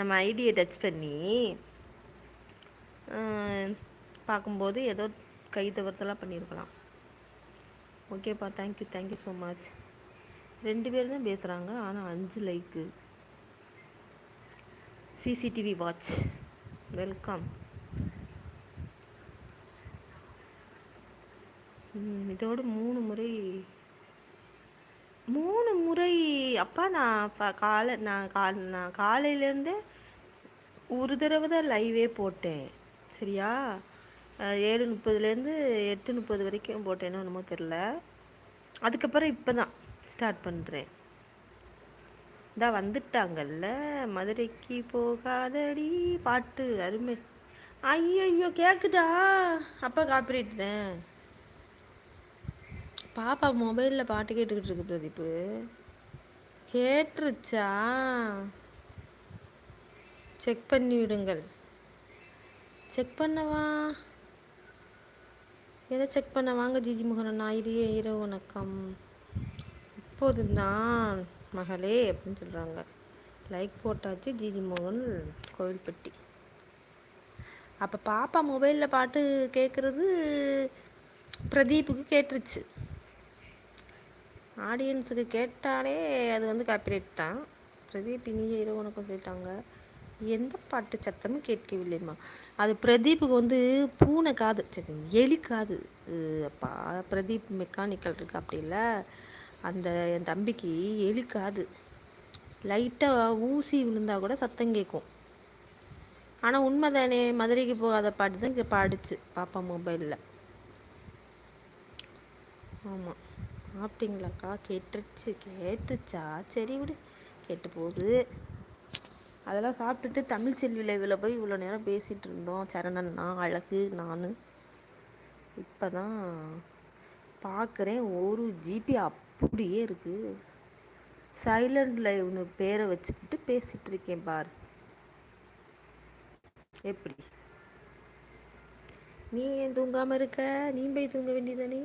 நம்ம ஐடியை டச் பண்ணி பார்க்கும்போது ஏதோ கை தவறுதலாக பண்ணியிருக்கலாம். ஓகேப்பா, தேங்க்யூ ஸோ மச். 2 பேர் தான் பேசுகிறாங்க, ஆனால் 5 லைக்கு. CCTV watch, welcome. இதோடு 3 முறை அப்பா. நான் காலையிலேருந்தே ஒரு தடவை தான் லைவே போட்டேன், சரியா? 7:30லேருந்து 8:30 வரைக்கும் போட்டேனோ என்னமோ தெரில. அதுக்கப்புறம் இப்போ தான் ஸ்டார்ட் பண்ணுறேன். இதான் வந்துட்டாங்கல்ல, மதுரைக்கு போகாதடி பாட்டு அருமை. ஐயோ கேட்குதா? அப்பா காப்பிரைட் தான். பாப்பா மொபைலில் பாட்டு கேட்டுக்கிட்டு இருக்கு பிரதீப்பு. கேட்டுருச்சா? செக் பண்ணி விடுங்கள். செக் பண்ணவா? எதை செக் பண்ண? வாங்க ஜிஜி முகன் இரவு வணக்கம். இப்போது தான் மகளே அப்படின்னு சொல்கிறாங்க. லைக் போட்டாச்சு. ஜிஜி மோகன் கோவில்பட்டி. அப்போ பாப்பா மொபைலில் பாட்டு கேட்குறது பிரதீப்புக்கு கேட்டுருச்சு. ஆடியன்ஸுக்கு கேட்டாலே அது வந்து காப்பிரைட் தான். பிரதீப் இனிய இரவு வணக்கம் சொல்லிட்டாங்க. எந்த பாட்டு சத்தமும் கேட்கவில்லைம்மா. அது பிரதீப்புக்கு வந்து பூனை காது, சரி எலி காது. அப்பா பிரதீப் மெக்கானிக்கல் இருக்கு அப்படி இல்லை, அந்த என் தம்பிக்கு எலி காது. லைட்டாக ஊசி விழுந்தா கூட சத்தம் கேட்கும். ஆனால் உண்மை தானே, மதுரைக்கு போகாத பாட்டு தான் இங்கே பாடிச்சு பாப்பா மொபைலில். ஆமாம், சாப்பிட்டீங்களாக்கா? கேட்டுச்சா? சரி விடு, கேட்டு போகுது. அதெல்லாம் சாப்பிட்டுட்டு தமிழ் செல்வி லைவில் போய் இவ்வளோ நேரம் பேசிகிட்டு இருந்தோம். சரணன்னா அழகு நான் இப்போ தான் பார்க்குறேன். 1 GB அப்படியே இருக்குது. சைலண்ட் லைவ்னு பேரை வச்சுக்கிட்டு பேசிகிட்டு இருக்கேன் பார். எப்படி நீ ஏன் தூங்காமல் இருக்க? நீ போய் தூங்க வேண்டியதானே?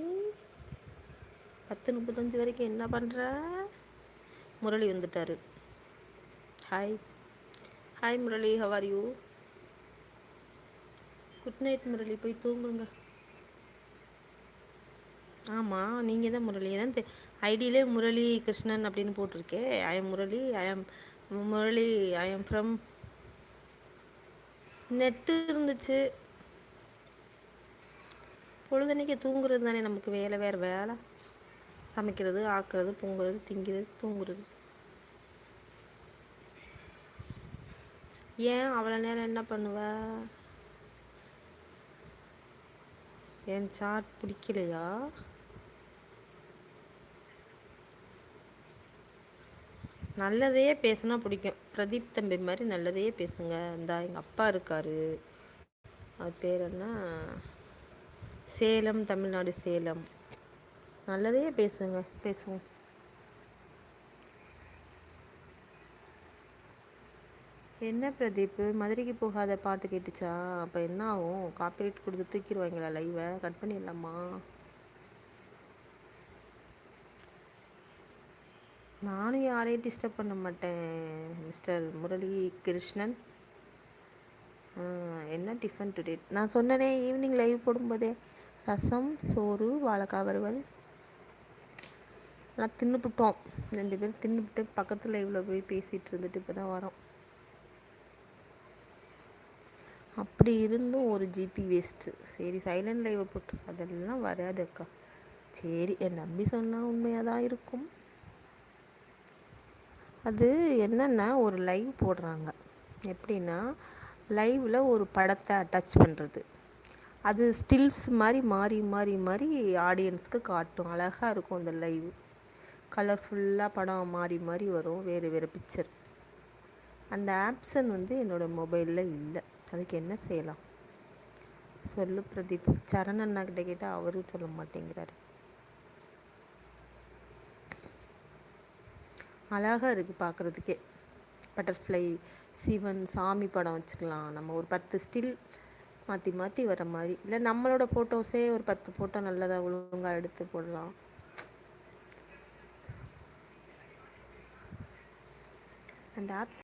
10:35 வரைக்கும் என்ன பண்ணுற? முரளி வந்துட்டார். Hi Murali, how are you? Good night Murali, போய் தூங்குங்க. ஆமாம், நீங்கள் தான் முரளி தான். ஐடியிலே முரளி கிருஷ்ணன் அப்படின்னு போட்டிருக்கே. I am Murali, I am from. Net இருந்துச்சு. பொழுதன்னைக்கு தூங்குறது தானே நமக்கு வேலை. வேறு வேலை சமைக்கிறது, ஆக்குறது, பொங்குறது, திங்கிறது, தூங்குறது. ஏன் அவ்வளோ நேரம் என்ன பண்ணுவ? என் சாட் பிடிக்கலையா? நல்லதையே பேசுனா பிடிக்கும். பிரதீப் தம்பி மாதிரி நல்லதையே பேசுங்க. இந்த எங்கள் அப்பா இருக்கார், அது பேர் என்ன, சேலம், தமிழ்நாடு சேலம். நல்லதையே பேசுவோம். என்ன பிரதீப், மதுரைக்கு போகாத பாட்டு கேட்டுச்சா? அப்போ என்ன ஆகும்? காப்பிரைட் கொடுத்து தூக்கிடுவாங்களா? லைவை கட் பண்ணிடலாமா? நானும் யாரையும் டிஸ்டர்ப் பண்ண மாட்டேன் மிஸ்டர் முரளி கிருஷ்ணன். என்ன டிஃபன் டுடே? நான் சொன்னனே ஈவினிங் லைவ் போடும்போதே, ரசம், சோறு, வாழைக்காய் வறுவல். நான் தின்னுபிட்டோம். 2 பேரும் தின்னுபிட்டு பக்கத்து லைவில் போய் பேசிகிட்டு இருந்துட்டு இப்போ தான் வரோம். அப்படி இருந்தும் 1 GB வேஸ்ட்டு. சரி சைலண்ட் லைவை போட்டு அதெல்லாம் வராது அக்கா. சரி, என் தம்பி சொன்னால் உண்மையாக தான் இருக்கும். அது என்னென்னா, ஒரு லைவ் போடுறாங்க. எப்படின்னா, லைவில் ஒரு படத்தை அட்டாச் பண்ணுறது. அது ஸ்டில்ஸ் மாதிரி மாறி மாறி மாறி ஆடியன்ஸ்க்கு காட்டும். அழகாக இருக்கும் அந்த லைவ். கலர்ஃபுல்லாக படம் மாறி மாறி வரும், வேறு வேறு பிக்சர். அந்த ஆப்ஷன் வந்து என்னோடய மொபைலில் இல்லை. அதுக்கு என்ன செய்யலாம் சொல்லு பிரதீப்? சரண் அண்ணா கிட்ட கேட்டால் அவரும் சொல்ல மாட்டேங்கிறாரு. அழகாக இருக்குது பார்க்குறதுக்கே. பட்டர்ஃப்ளை, சிவன், சாமி படம் வச்சுக்கலாம். நம்ம ஒரு 10 ஸ்டில் மாற்றி மாற்றி வர மாதிரி. இல்லை நம்மளோட ஃபோட்டோஸே ஒரு 10 ஃபோட்டோ நல்லதாக ஒழுங்காக எடுத்து போடலாம். அந்த ஆப்ஸ்